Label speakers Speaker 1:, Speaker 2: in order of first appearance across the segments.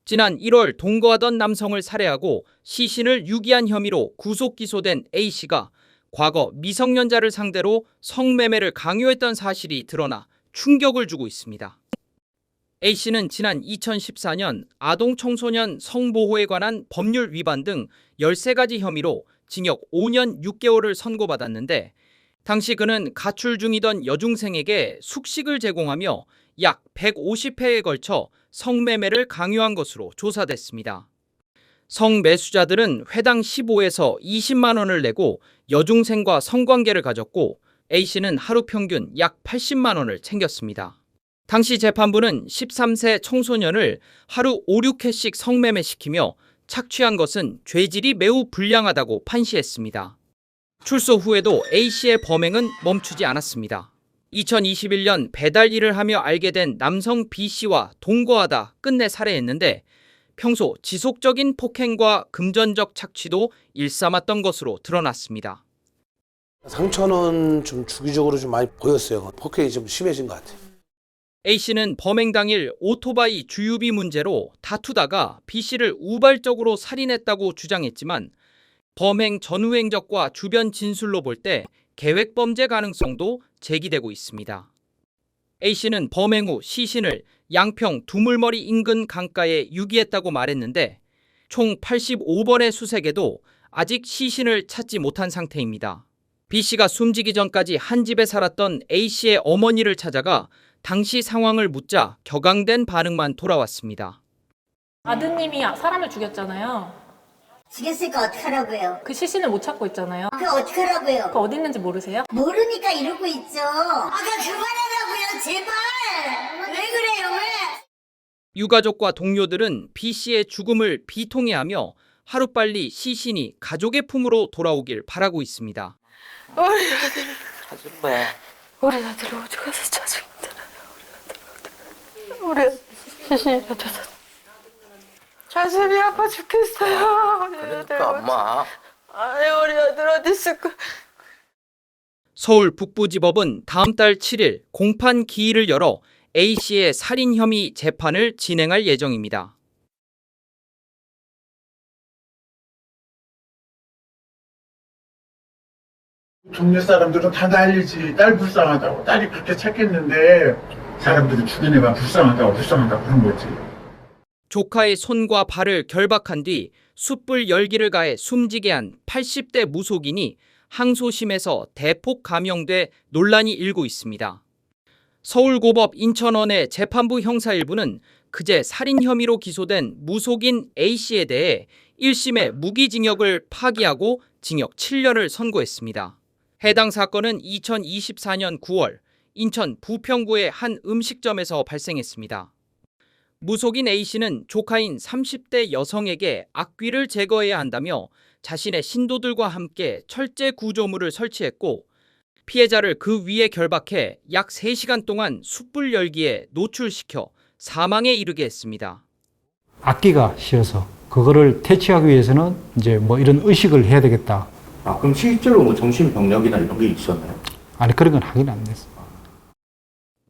Speaker 1: 지난 1월 동거하던 남성을 살해하고 시신을 유기한 혐의로 구속 기소된 A씨가 과거 미성년자를 상대로 성매매를 강요했던 사실이 드러나 충격을 주고 있습니다. A씨는 지난 2014년 아동 청소년 성보호에 관한 법률 위반 등 13가지 혐의로 징역 5년 6개월을 선고받았는데 당시 그는 가출 중이던 여중생에게 숙식을 제공하며 약 150회에 걸쳐 성매매를 강요한 것으로 조사됐습니다. 성매수자들은 회당 15에서 20만 원을 내고 여중생과 성관계를 가졌고 A씨는 하루 평균 약 80만 원을 챙겼습니다. 당시 재판부는 13세 청소년을 하루 5, 6회씩 성매매시키며 착취한 것은 죄질이 매우 불량하다고 판시했습니다. 출소 후에도 A씨의 범행은 멈추지 않았습니다. 2021년 배달 일을 하며 알게 된 남성 B씨와 동거하다 끝내 살해했는데 평소 지속적인 폭행과 금전적 착취도 일삼았던 것으로 드러났습니다.
Speaker 2: 상처는 좀 주기적으로 좀 많이 보였어요. 폭행이 좀 심해진 것 같아요.
Speaker 1: A씨는 범행 당일 오토바이 주유비 문제로 다투다가 B씨를 우발적으로 살인했다고 주장했지만 범행 전후 행적과 주변 진술로 볼 때 계획범죄 가능성도 제기되고 있습니다. A씨는 범행 후 시신을 양평 두물머리 인근 강가에 유기했다고 말했는데 총 85번의 수색에도 아직 시신을 찾지 못한 상태입니다. B씨가 숨지기 전까지 한 집에 살았던 A씨의 어머니를 찾아가 당시 상황을 묻자 격앙된 반응만 돌아왔습니다.
Speaker 3: 아드님이 사람을 죽였잖아요.
Speaker 4: 죽였으니까 어떡하라고요?
Speaker 3: 그 시신을 못 찾고 있잖아요.
Speaker 4: 그 어떡하라고요?
Speaker 3: 그 어디 있는지 모르세요?
Speaker 4: 모르니까 이러고 있죠. 그만하라고요, 제발. 왜 그래요, 왜?
Speaker 1: 유가족과 동료들은 B씨의 죽음을 비통해하며 하루빨리 시신이 가족의 품으로 돌아오길 바라고 있습니다.
Speaker 5: 우리 아들 찾은 왜? 우리 아들 어디 가서 찾으면 되나요? 우리 아들 시신이라도 가슴이 아파 죽겠어요.
Speaker 6: 그러니까 엄마.
Speaker 5: 아니 우리 아들 어디 있을까?
Speaker 1: 서울 북부지법은 다음 달 7일 공판 기일을 열어 A씨의 살인 혐의 재판을 진행할 예정입니다.
Speaker 7: 동네 사람들은 다 난리지. 딸 불쌍하다고. 딸이 그렇게 착했는데 사람들이 죽인 애만 불쌍하다고 그런 거지.
Speaker 1: 조카의 손과 발을 결박한 뒤 숯불 열기를 가해 숨지게 한 80대 무속인이 항소심에서 대폭 감형돼 논란이 일고 있습니다. 서울고법 인천원의 재판부 형사일부는 그제 살인 혐의로 기소된 무속인 A씨에 대해 1심의 무기징역을 파기하고 징역 7년을 선고했습니다. 해당 사건은 2024년 9월 인천 부평구의 한 음식점에서 발생했습니다. 무속인 A씨는 조카인 30대 여성에게 악귀를 제거해야 한다며 자신의 신도들과 함께 철제 구조물을 설치했고 피해자를 그 위에 결박해 약 3시간 동안 숯불 열기에 노출시켜 사망에 이르게 했습니다.
Speaker 8: 악기가 씌어서 그거를 퇴치하기 위해서는 이제 뭐 이런 의식을 해야 되겠다.
Speaker 6: 아, 그럼 실제로 뭐 정신병력이나 이런 게 있었나요?
Speaker 8: 아니 그런 건 확인 안 됐어.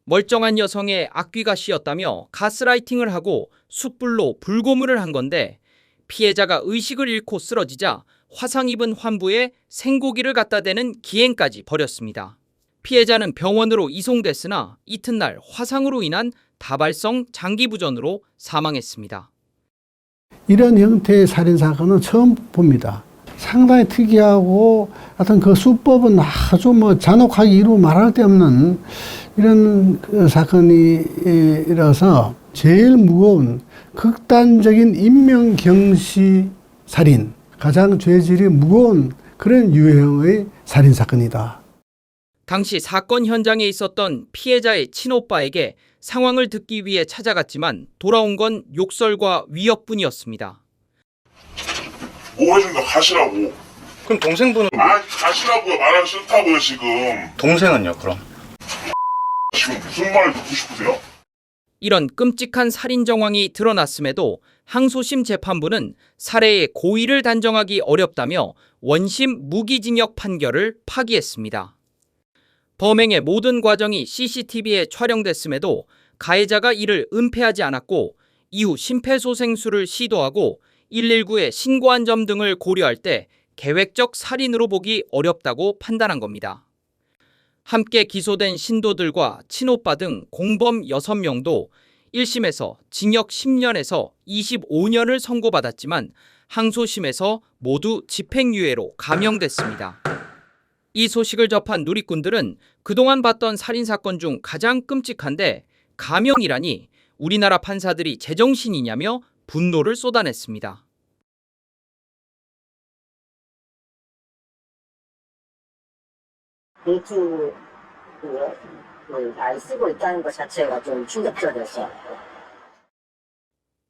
Speaker 1: 멀쩡한 여성의 악귀가 씌었다며 가스라이팅을 하고 숯불로 불고문을 한 건데 피해자가 의식을 잃고 쓰러지자 화상 입은 환부에 생고기를 갖다 대는 기행까지 벌였습니다. 피해자는 병원으로 이송됐으나 이튿날 화상으로 인한 다발성 장기부전으로 사망했습니다.
Speaker 9: 이런 형태의 살인사건은 처음 봅니다. 상당히 특이하고 하여튼 그 수법은 아주 잔혹하게 이루 말할 데 없는 이런 사건이라서 제일 무거운 극단적인 인명경시 살인, 가장 죄질이 무거운 그런 유형의 살인사건이다.
Speaker 1: 당시 사건 현장에 있었던 피해자의 친오빠에게 상황을 듣기 위해 찾아갔지만 돌아온 건 욕설과 위협뿐이었습니다.
Speaker 10: 뭐 해준다 가시라고.
Speaker 6: 그럼 동생분은
Speaker 10: 가시라고요. 말하기 싫다고요 지금.
Speaker 6: 동생은요 그럼?
Speaker 10: 지금 무슨 말을 듣고 싶으세요?
Speaker 1: 이런 끔찍한 살인 정황이 드러났음에도 항소심 재판부는 살해의 고의를 단정하기 어렵다며 원심 무기징역 판결을 파기했습니다. 범행의 모든 과정이 CCTV에 촬영됐음에도 가해자가 이를 은폐하지 않았고 이후 심폐소생술을 시도하고 119에 신고한 점 등을 고려할 때 계획적 살인으로 보기 어렵다고 판단한 겁니다. 함께 기소된 신도들과 친오빠 등 공범 6명도 1심에서 징역 10년에서 25년을 선고받았지만 항소심에서 모두 집행유예로 감형됐습니다. 이 소식을 접한 누리꾼들은 그동안 봤던 살인사건 중 가장 끔찍한데 감형이라니 우리나라 판사들이 제정신이냐며 분노를 쏟아냈습니다.
Speaker 4: 데이트를 잘 쓰고 있다는 것 자체가 좀 충격적이었어요.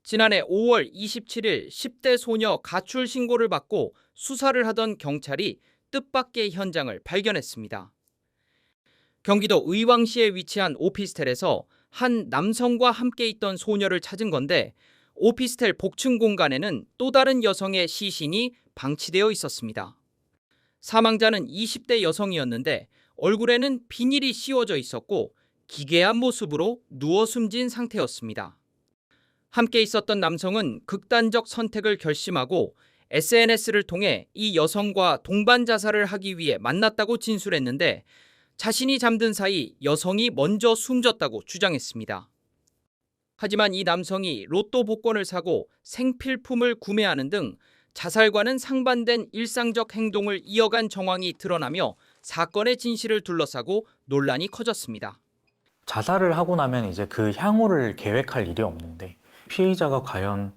Speaker 1: 지난해 5월 27일 10대 소녀 가출 신고를 받고 수사를 하던 경찰이 뜻밖의 현장을 발견했습니다. 경기도 의왕시에 위치한 오피스텔에서 한 남성과 함께 있던 소녀를 찾은 건데 오피스텔 복층 공간에는 또 다른 여성의 시신이 방치되어 있었습니다. 사망자는 20대 여성이었는데 얼굴에는 비닐이 씌워져 있었고 기괴한 모습으로 누워 숨진 상태였습니다. 함께 있었던 남성은 극단적 선택을 결심하고 SNS를 통해 이 여성과 동반 자살을 하기 위해 만났다고 진술했는데 자신이 잠든 사이 여성이 먼저 숨졌다고 주장했습니다. 하지만 이 남성이 로또 복권을 사고 생필품을 구매하는 등 자살과는 상반된 일상적 행동을 이어간 정황이 드러나며 사건의 진실을 둘러싸고 논란이 커졌습니다.
Speaker 11: 자살을 하고 나면 이제 그 향후를 계획할 일이 없는데 피해자가 과연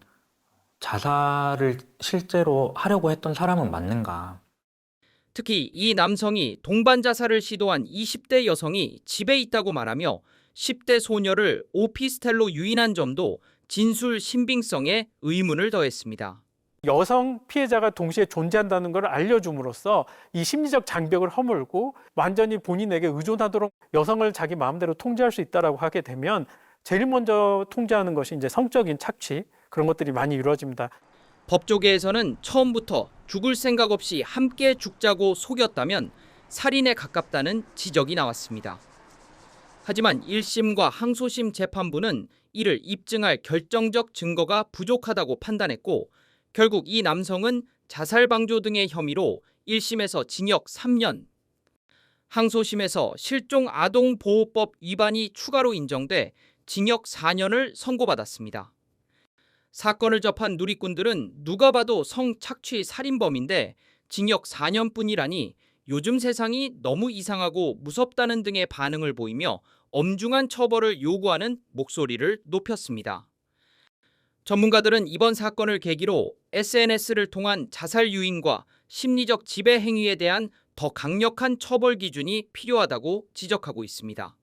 Speaker 11: 자살을 실제로 하려고 했던 사람은 맞는가?
Speaker 1: 특히 이 남성이 동반 자살을 시도한 20대 여성이 집에 있다고 말하며 10대 소녀를 오피스텔로 유인한 점도 진술 신빙성에 의문을 더했습니다.
Speaker 12: 여성 피해자가 동시에 존재한다는 걸 알려줌으로써 이 심리적 장벽을 허물고 완전히 본인에게 의존하도록 여성을 자기 마음대로 통제할 수 있다라고 하게 되면 제일 먼저 통제하는 것이 이제 성적인 착취, 그런 것들이 많이 이루어집니다.
Speaker 1: 법조계에서는 처음부터 죽을 생각 없이 함께 죽자고 속였다면 살인에 가깝다는 지적이 나왔습니다. 하지만 1심과 항소심 재판부는 이를 입증할 결정적 증거가 부족하다고 판단했고 결국 이 남성은 자살 방조 등의 혐의로 1심에서 징역 3년, 항소심에서 실종 아동보호법 위반이 추가로 인정돼 징역 4년을 선고받았습니다. 사건을 접한 누리꾼들은 누가 봐도 성착취 살인범인데 징역 4년뿐이라니 요즘 세상이 너무 이상하고 무섭다는 등의 반응을 보이며 엄중한 처벌을 요구하는 목소리를 높였습니다. 전문가들은 이번 사건을 계기로 SNS를 통한 자살 유인과 심리적 지배 행위에 대한 더 강력한 처벌 기준이 필요하다고 지적하고 있습니다.